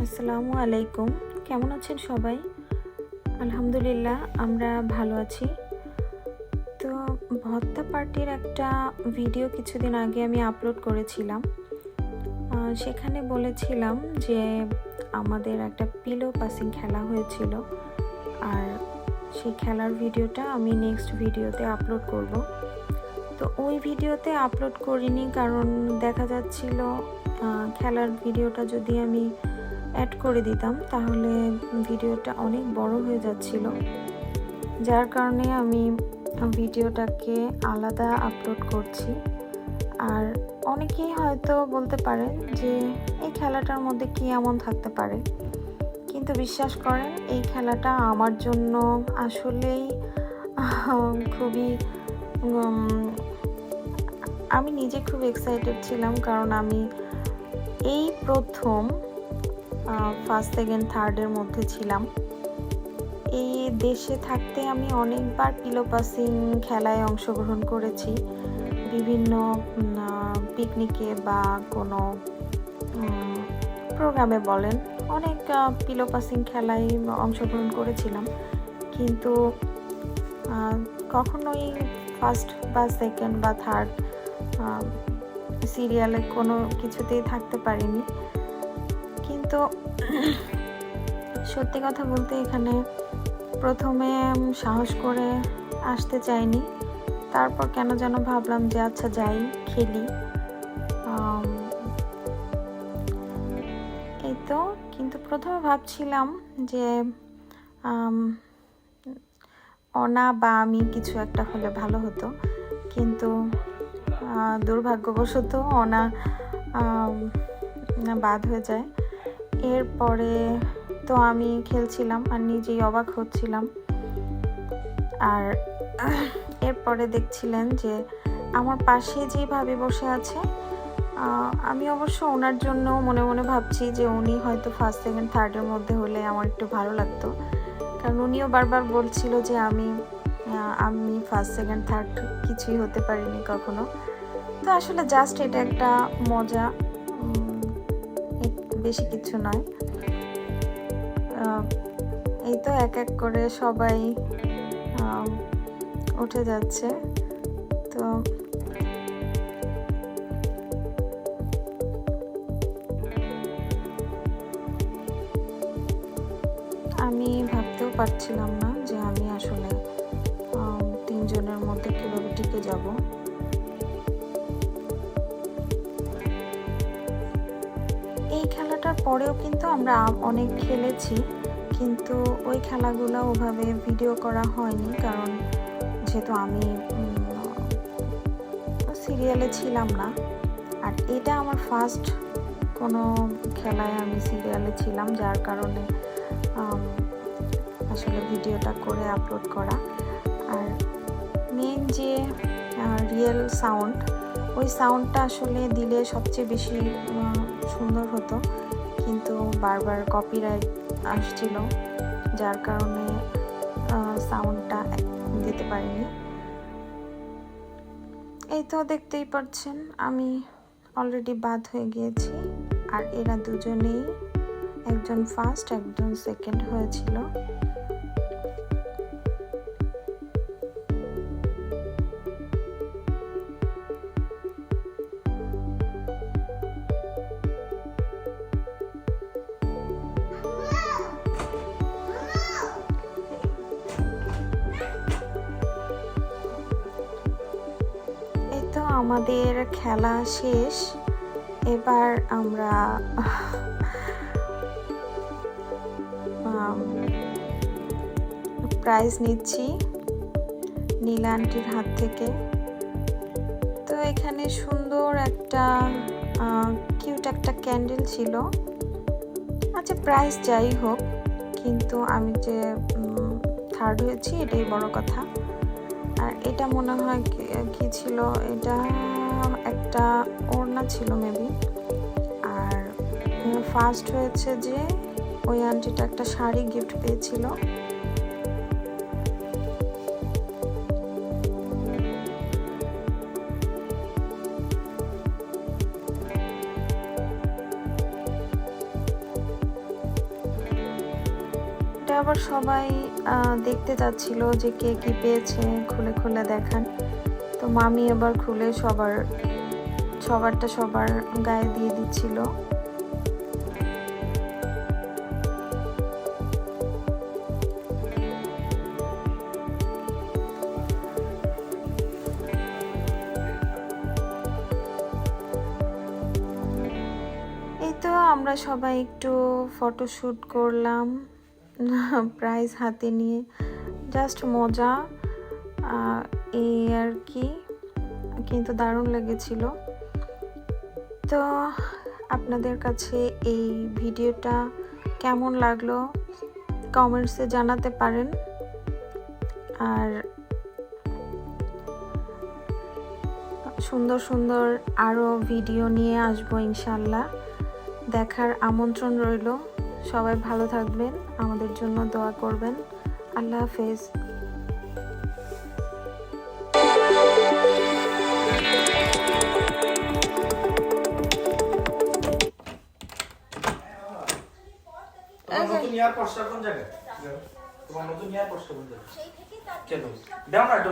আসসালামু আলাইকুম। কেমন আছেন সবাই? আলহামদুলিল্লাহ আমরা ভালো আছি। তো ভর্তা পার্টির একটা ভিডিও কিছুদিন আগে আমি আপলোড করেছিলাম। সেখানে বলেছিলাম যে আমাদের একটা পিলো পাসিং খেলা হয়েছিল, আর সেই খেলার ভিডিওটা আমি নেক্সট ভিডিওতে আপলোড করব। তো ওই ভিডিওতে আপলোড করিনি কারণ দেখা যাচ্ছিল খেলার ভিডিওটা যদি আমি অ্যাড করে দিতাম তাহলে ভিডিওটা অনেক বড় হয়ে যাচ্ছিল, যার কারণে আমি ভিডিওটাকে আলাদা আপলোড করছি। আর অনেকেই হয়তো বলতে পারেন যে এই খেলাটার মধ্যে কি এমন থাকতে পারে, কিন্তু বিশ্বাস করেন এই খেলাটা আমার জন্য আসলেই খুবই আমি নিজে খুব এক্সাইটেড ছিলাম, কারণ আমি এই প্রথম ফার্স্ট সেকেন্ড থার্ডের মধ্যে ছিলাম। এই দেশে থাকতে আমি অনেকবার পিলো পাসিং খেলায় অংশগ্রহণ করেছি, বিভিন্ন পিকনিকে বা কোনো প্রোগ্রামে বলেন, অনেক পিলো পাসিং খেলায় অংশগ্রহণ করেছিলাম, কিন্তু কখনোই ফার্স্ট বা সেকেন্ড বা থার্ড সিরিয়ালে কোনো কিছুতেই থাকতে পারিনি। কিন্তু সত্যি কথা বলতে এখানে প্রথমে সাহস করে আসতে চাইনি, তারপর কেন যেন ভাবলাম যে আচ্ছা যাই, খেলি। এই তো, কিন্তু প্রথমে ভাবছিলাম যে অনা বা আমি কিছু একটা হলে ভালো হতো, কিন্তু দুর্ভাগ্যবশত অনা বাদ হয়ে যায়। এরপরে তো আমি খেলছিলাম আর নিজেই অবাক হচ্ছিলাম। আর এরপরে দেখছিলেন যে আমার পাশে যে ভাবি বসে আছে, আমি অবশ্য ওনার জন্য মনে মনে ভাবছি যে উনি হয়তো ফার্স্ট সেকেন্ড থার্ডের মধ্যে হলে আমার একটু ভালো লাগতো, কারণ উনিও বারবার বলছিল যে আমি ফার্স্ট সেকেন্ড থার্ড কিছুই হতে পারিনি কখনো। তো আসলে জাস্ট এটা একটা মজা, বেশি কিছু নয়। এই তো এক এক করে সবাই উঠে যাচ্ছে। তো আমি ভাবতেও পারছিলাম না যে আমি আসলে তিনজনের মধ্যে কিভাবে টিকে যাব। এই খেলাটার পরেও কিন্তু আমরা অনেক খেলেছি, কিন্তু ওই খেলাগুলো ওভাবে ভিডিও করা হয়নি, কারণ যেহেতু আমি সিরিয়ালে ছিলাম না। আর এটা আমার ফার্স্ট কোনো খেলায় আমি সিরিয়ালে ছিলাম, যার কারণে আসলে ভিডিওটা করে আপলোড করা। আর মেন যে রিয়েল সাউন্ড, ওই সাউন্ডটা আসলে দিলে সবচেয়ে বেশি সুন্দর হতো, কিন্তু বারবার কপিরাইট আসছিল, যার কারণে সাউন্ডটা দিতে পারিনি। এই তো দেখতেই পাচ্ছেন আমি অলরেডি বাদ হয়ে গিয়েছি, আর এরা দুজনেই, একজন ফার্স্ট একজন সেকেন্ড হয়েছিল। আমাদের খেলা শেষ, এবার আমরা প্রাইজ নিচ্ছি নীলা আন্টির হাত থেকে। তো এখানে সুন্দর একটা কিউট একটা ক্যান্ডেল ছিল। আচ্ছা প্রাইজ যাই হোক, কিন্তু আমি যে থার্ড হয়েছি এটাই বড় কথা। আর এটা মনে হয় কি ছিল, এটা একটা ওড়না ছিল মেবি। আর ফার্স্ট হয়েছে যে ওই আন্টিটা একটা শাড়ি গিফট পেয়েছিল। আবার সবাই দেখতে যাচ্ছিল যে কে কি পেয়েছে, খুলে খুলে দেখান। তো মামি আবার খুলে সবারটা সবার গায়ে দিয়ে দিচ্ছিল। এই তো আমরা সবাই একটু ফটোশ্যুট করলাম প্রাইজ হাতে নিয়ে, জাস্ট মজা এই আর কি, কিন্তু দারুণ লেগেছিল। তো আপনাদের কাছে এই ভিডিওটা কেমন লাগলো কমেন্টসে জানাতে পারেন। আর সুন্দর সুন্দর আরও ভিডিও নিয়ে আসবো ইনশাল্লাহ, দেখার আমন্ত্রণ রইল। সবাই ভালো থাকবেন, আমাদের জন্য দোয়া করবেন। আল্লাহ হাফেজ। নতুন এয়ারপোর্টটা কোন জায়গায়? তোমার নতুন এয়ারপোর্টটা কোন জায়গায়? কেন দাও না একটু